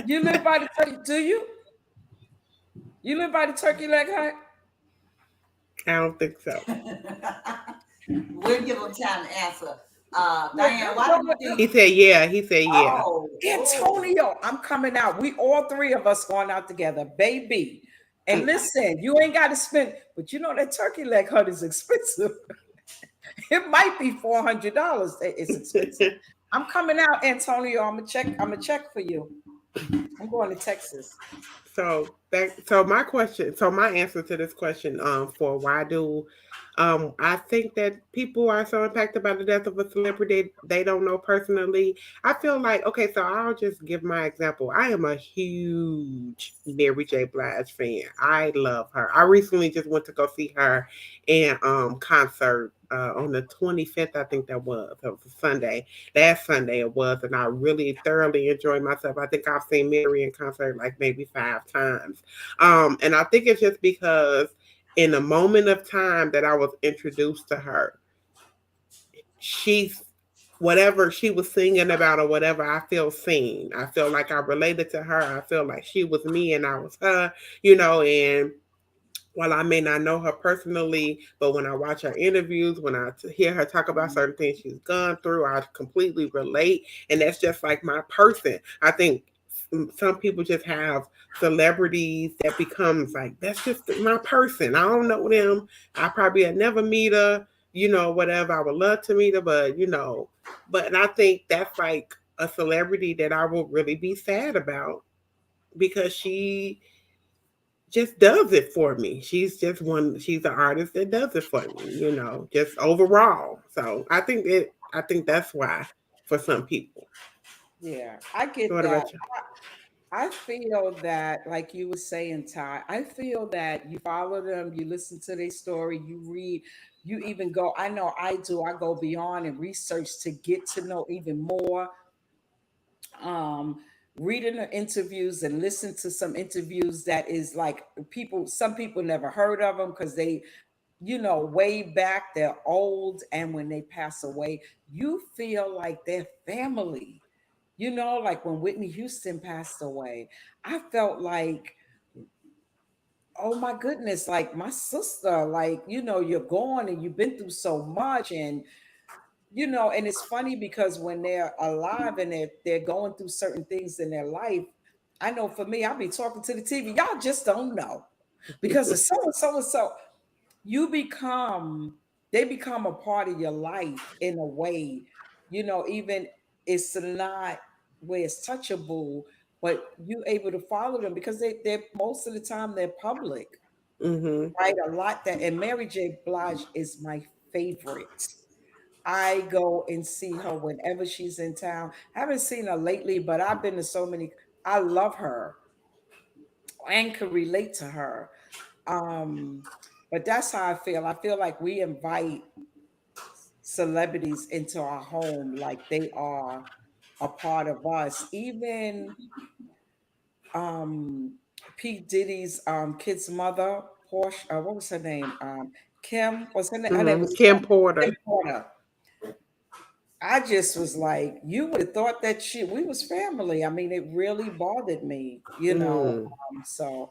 You live by the turkey? Do you? You live by the turkey leg hut? I don't think so. We'll give them time to answer. Well, Diane, why do you think? He said, yeah. He said, yeah. Oh, oh. Antonio, I'm coming out. We all three of us going out together, baby. And listen, you ain't got to spend, but you know that turkey leg hut is expensive. It might be $400. It's expensive. I'm coming out, Antonio. I'm gonna check. I'm gonna check for you. I'm going to Texas. So my answer to this question, for why do I think that people are so impacted by the death of a celebrity they don't know personally. I feel like, okay, so I'll just give my example. I am a huge Mary J. Blige fan. I love her. I recently just went to go see her in concert on the 25th, I think that was. It was a Sunday. Last Sunday it was, and I really thoroughly enjoyed myself. I think I've seen Mary in concert like maybe 5 times. And I think it's just because in the moment of time that I was introduced to her, she's whatever she was singing about or whatever, I feel seen. I feel like I related to her. I feel like she was me and I was her, and while I may not know her personally, but when I watch her interviews, when I hear her talk about certain things she's gone through, I completely relate. And that's just like my person. I think some people just have celebrities that becomes like, that's just my person. I don't know them. I probably would never meet her, whatever. I would love to meet her, but I think that's like a celebrity that I will really be sad about because she just does it for me. She's an artist that does it for me, just overall. So I think that's why for some people. Yeah, I get What that. about you? I feel that, like you were saying, Ty, I feel that you follow them, you listen to their story, you read, you even go, I know I do, I go beyond and research to get to know even more. Um, Reading the interviews and listen to some interviews that is like some people never heard of them because they, way back, they're old, and when they pass away, you feel like they're family. Like when Whitney Houston passed away, I felt like, oh my goodness, like my sister, like, you're gone and you've been through so much. And it's funny because when they're alive and they're going through certain things in their life, I know for me, I'll be talking to the TV. Y'all just don't know because it's so and so and so. You become, they become a part of your life in a way, even it's not where it's touchable, but you able to follow them because they're most of the time they're public, Mm-hmm. right? A lot that, and Mary J. Blige is my favorite. I go and see her whenever she's in town. I haven't seen her lately, but I've been to so many. I love her and can relate to her. Um, but that's how I feel. I feel like we invite celebrities into our home like they are a part of us. Even um P. Diddy's kid's mother, Porsche, what was her name? Kim, was her name? Her name Mm-hmm. was Kim Kim Porter. Porter. I just was like, you would have thought that we was family. I mean, it really bothered me, you know. Mm. So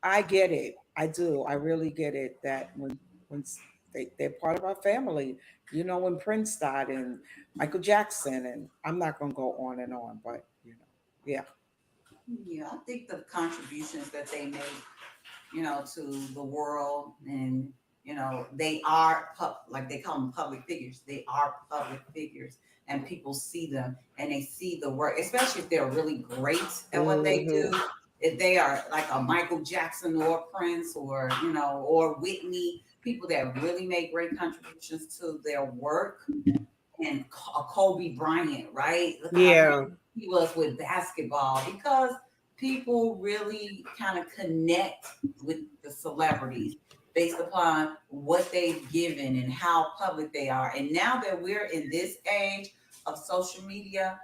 I get it. I do. I really get it that they're part of our family. You know, when Prince died and Michael Jackson, and I'm not gonna go on and on, but yeah. Yeah, I think the contributions that they make, to the world, and they are like they call them public figures. They are public figures, and people see them and they see the work, especially if they're really great at what they Hmm. do. If they are like a Michael Jackson or Prince, or or Whitney, people that really make great contributions to their work, and Kobe Bryant, right? Look how Yeah. he was with basketball, because people really kind of connect with the celebrities based upon what they've given and how public they are. And now that we're in this age of social media,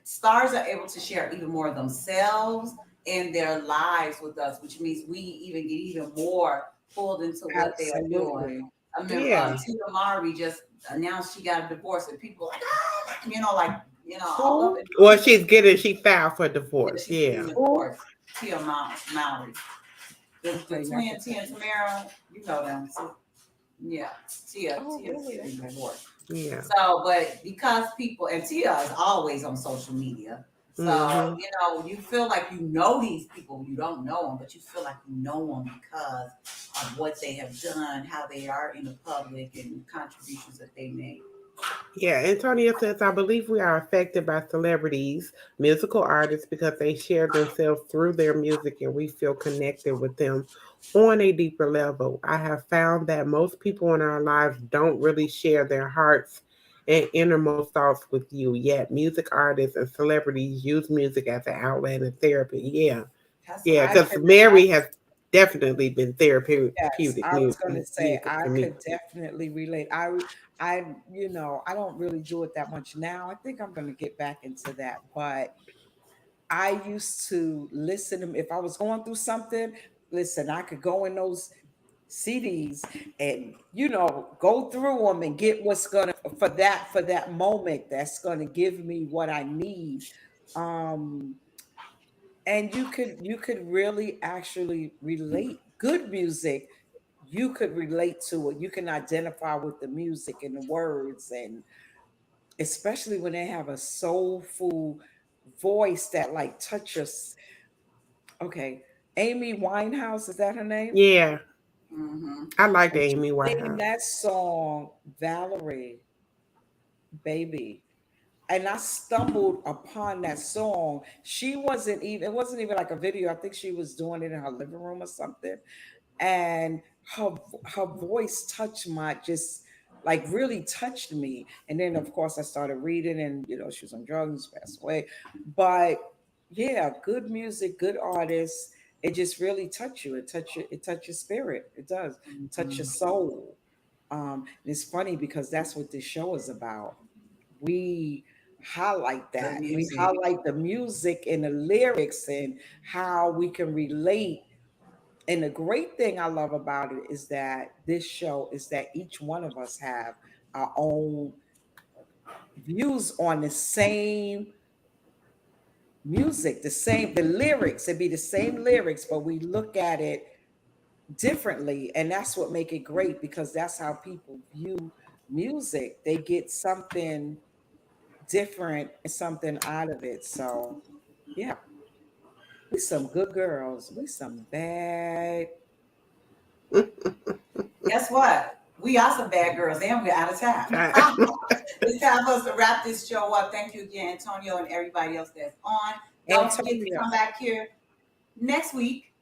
stars are able to share even more of themselves and their lives with us, which means we even get even more pulled into what they are doing. Absolutely. I remember Yeah. Tia Mowry just announced she got a divorce, and people like, like, all up Who? and Well, she filed for divorce. she's getting Yeah. Who? divorced. Tia Mowry, the Okay, twin Tia and Tamara, you know them. So, yeah, oh, Tia's really? getting divorced. Yeah. So, but because people, and Tia is always on social media. So, Hmm. you feel like you know these people. You don't know them, but you feel like you know them because of what they have done, how they are in the public, and contributions that they make. Yeah, Antonio says, I believe we are affected by celebrities, musical artists, because they share themselves through their music and we feel connected with them on a deeper level. I have found that most people in our lives don't really share their hearts and innermost thoughts with you, yet music artists and celebrities use music as an outlet and therapy. Yeah, That's what yeah, I I think. because could, Mary has definitely been yes, therapeutic I was going to say music I for me. could definitely relate. I don't really do it that much now. I think I'm going to get back into that, but I used to listen to if I was going through something. Listen, I could go in those CDs and go through them and get what's gonna for that moment that's gonna give me what I need. Um, and you could really actually relate good music. You could relate to it. You can identify with the music and the words, and especially when they have a soulful voice that like touches. Okay, Amy Winehouse, is that her name? Yeah, Mm-hmm. I like When she Amy sang Winehouse. that song, Valerie, baby, and I stumbled upon that song. It wasn't even like a video. I think she was doing it in her living room or something. And her voice touched my just like really touched me. And then of course I started reading, and she was on drugs, passed away. But yeah, good music, good artists. It just really touch you. It touch your spirit. It does touch your Mm-hmm. soul. And it's funny because that's what this show is about. We highlight The that. We music. highlight the music and the lyrics and how we can relate. And the great thing I love about it is that this show is that each one of us have our own views on the same music, the lyrics. It'd be the same lyrics, but we look at it differently. And that's what make it great, because that's how people view music. They get something different and something out of it. So yeah, we some good girls. We some bad. Guess what? We are some bad girls, and we're out of time. It's time for us to wrap this show up. Thank you again, Antonio, and everybody else that's on. Don't forget to Antonio. come back here next week.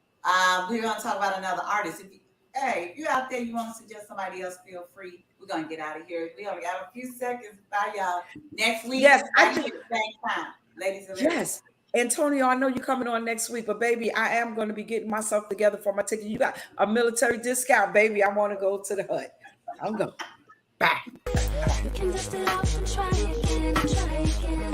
We're going to talk about another artist. If you're out there, you want to suggest somebody else, feel free. We're going to get out of here. We only got a few seconds. Bye, y'all. Next week, Yes, I right think here, same time. Ladies and gentlemen. yes. Antonio, I know you're coming on next week, but baby, I am going to be getting myself together for my ticket. You got a military discount, baby. I want to go to the hut. I'm going. Bye. You can dust it off and try again, try again.